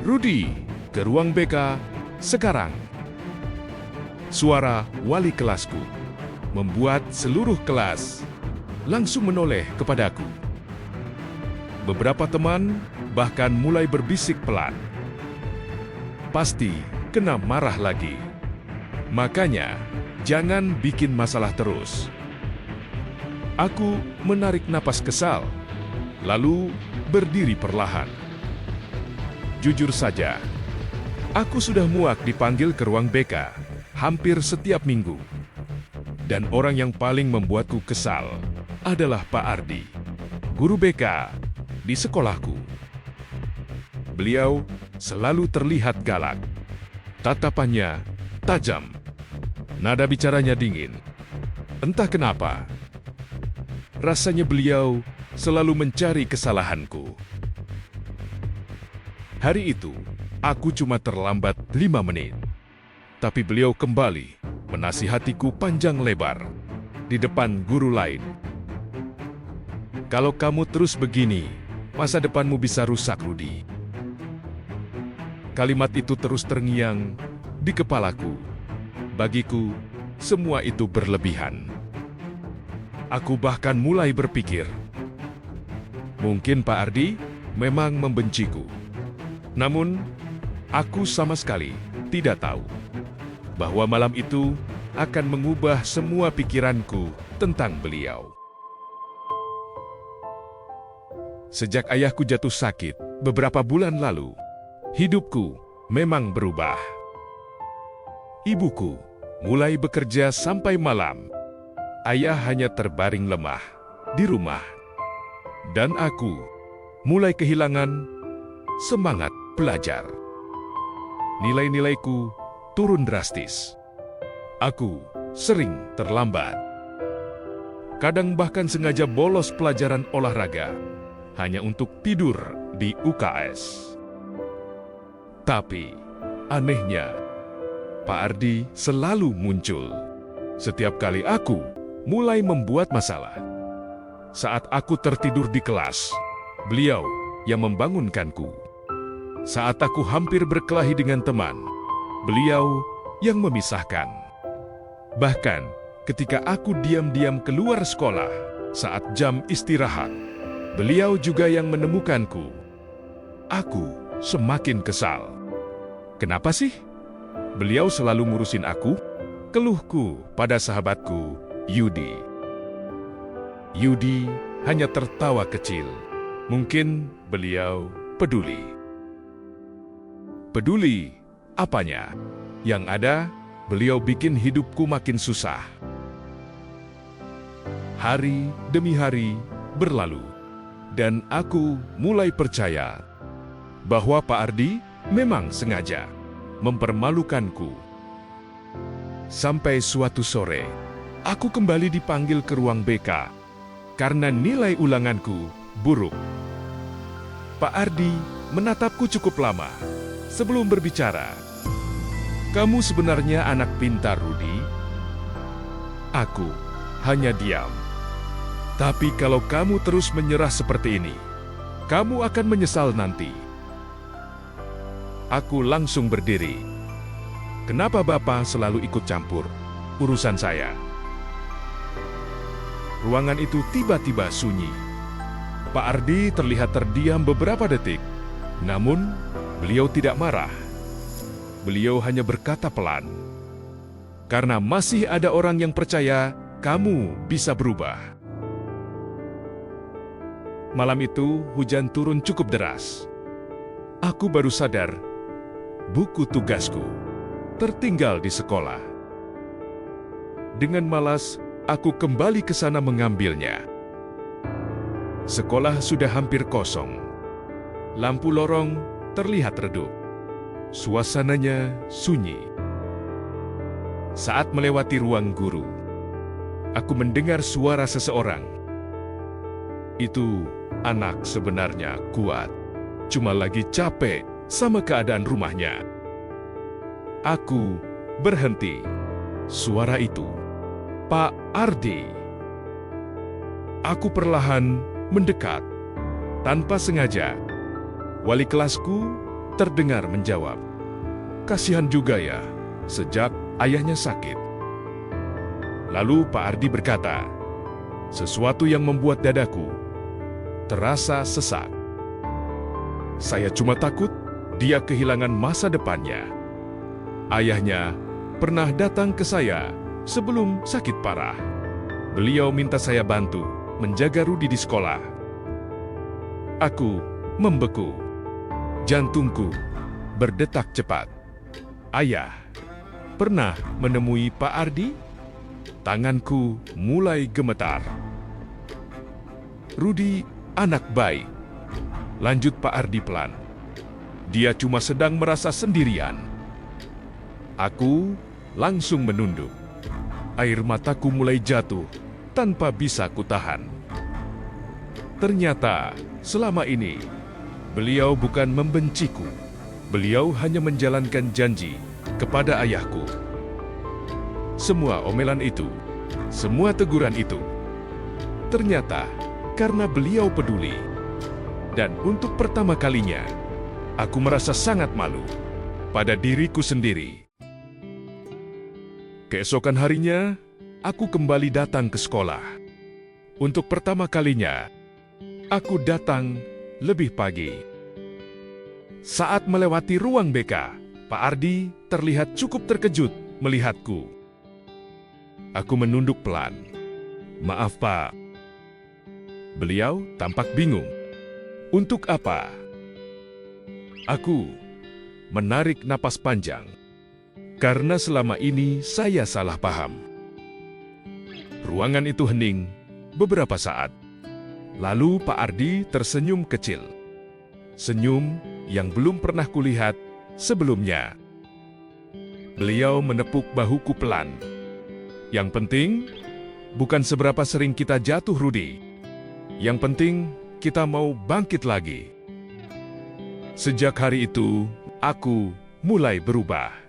Rudi, ke ruang BK sekarang. Suara wali kelasku membuat seluruh kelas langsung menoleh kepadaku. Beberapa teman bahkan mulai berbisik pelan. Pasti kena marah lagi. Makanya, jangan bikin masalah terus. Aku menarik napas kesal, lalu berdiri perlahan. Jujur saja, aku sudah muak dipanggil ke ruang BK hampir setiap minggu. Dan orang yang paling membuatku kesal adalah Pak Ardi, guru BK di sekolahku. Beliau selalu terlihat galak. Tatapannya tajam. Nada bicaranya dingin. Entah kenapa, rasanya beliau selalu mencari kesalahanku. Hari itu, aku cuma terlambat 5 menit. Tapi beliau kembali menasihatiku panjang lebar di depan guru lain. Kalau kamu terus begini, masa depanmu bisa rusak, Rudi. Kalimat itu terus terngiang di kepalaku. Bagiku, semua itu berlebihan. Aku bahkan mulai berpikir, mungkin Pak Ardi memang membenciku. Namun, aku sama sekali tidak tahu bahwa malam itu akan mengubah semua pikiranku tentang beliau. Sejak ayahku jatuh sakit beberapa bulan lalu, hidupku memang berubah. Ibuku mulai bekerja sampai malam. Ayah hanya terbaring lemah di rumah. Dan aku mulai kehilangan semangat belajar. Nilai-nilaiku turun drastis. Aku sering terlambat. Kadang bahkan sengaja bolos pelajaran olahraga hanya untuk tidur di UKS. Tapi anehnya, Pak Ardi selalu muncul setiap kali aku mulai membuat masalah. Saat aku tertidur di kelas, beliau yang membangunkanku. Saat aku hampir berkelahi dengan teman, beliau yang memisahkan. Bahkan ketika aku diam-diam keluar sekolah saat jam istirahat, beliau juga yang menemukanku. Aku semakin kesal. Kenapa sih? Beliau selalu ngurusin aku? Keluhku pada sahabatku, Yudi. Yudi hanya tertawa kecil. Mungkin beliau peduli. Peduli apanya? Yang ada, beliau bikin hidupku makin susah. Hari demi hari berlalu, dan aku mulai percaya bahwa Pak Ardi memang sengaja mempermalukanku. Sampai suatu sore, aku kembali dipanggil ke ruang BK karena nilai ulanganku buruk. Pak Ardi menatapku cukup lama sebelum berbicara. Kamu sebenarnya anak pintar, Rudi. Aku hanya diam. Tapi kalau kamu terus menyerah seperti ini, kamu akan menyesal nanti. Aku langsung berdiri. Kenapa Bapak selalu ikut campur urusan saya? Ruangan itu tiba-tiba sunyi. Pak Ardi terlihat terdiam beberapa detik. Namun, beliau tidak marah. Beliau hanya berkata pelan, "Karena masih ada orang yang percaya kamu bisa berubah." Malam itu, hujan turun cukup deras. Aku baru sadar, buku tugasku tertinggal di sekolah. Dengan malas, aku kembali ke sana mengambilnya. Sekolah sudah hampir kosong. Lampu lorong terlihat redup. Suasananya sunyi. Saat melewati ruang guru, aku mendengar suara seseorang. Itu anak sebenarnya kuat, cuma lagi capek sama keadaan rumahnya. Aku berhenti. Suara itu, Pak Ardi. Aku perlahan mendekat. Tanpa sengaja, wali kelasku terdengar menjawab, "Kasihan juga ya, sejak ayahnya sakit." Lalu Pak Ardi berkata, "Sesuatu yang membuat dadaku terasa sesak. Saya cuma takut dia kehilangan masa depannya. Ayahnya pernah datang ke saya sebelum sakit parah. Beliau minta saya bantu menjaga Rudi di sekolah." Aku membeku. Jantungku berdetak cepat. Ayah pernah menemui Pak Ardi? Tanganku mulai gemetar. "Rudi anak baik," lanjut Pak Ardi pelan. "Dia cuma sedang merasa sendirian." Aku langsung menunduk. Air mataku mulai jatuh tanpa bisa kutahan. Ternyata selama ini beliau bukan membenciku. Beliau hanya menjalankan janji kepada ayahku. Semua omelan itu, semua teguran itu, ternyata karena beliau peduli. Dan untuk pertama kalinya, aku merasa sangat malu pada diriku sendiri. Keesokan harinya, aku kembali datang ke sekolah. Untuk pertama kalinya, aku datang lebih pagi. Saat melewati ruang BK, Pak Ardi terlihat cukup terkejut melihatku. Aku menunduk pelan. "Maaf, Pak." Beliau tampak bingung. "Untuk apa?" Aku menarik napas panjang. Karena selama ini saya salah paham. Ruangan itu hening beberapa saat. Lalu Pak Ardi tersenyum kecil. Senyum yang belum pernah kulihat sebelumnya. Beliau menepuk bahuku pelan. "Yang penting, bukan seberapa sering kita jatuh, Rudi. Yang penting, kita mau bangkit lagi." Sejak hari itu, aku mulai berubah.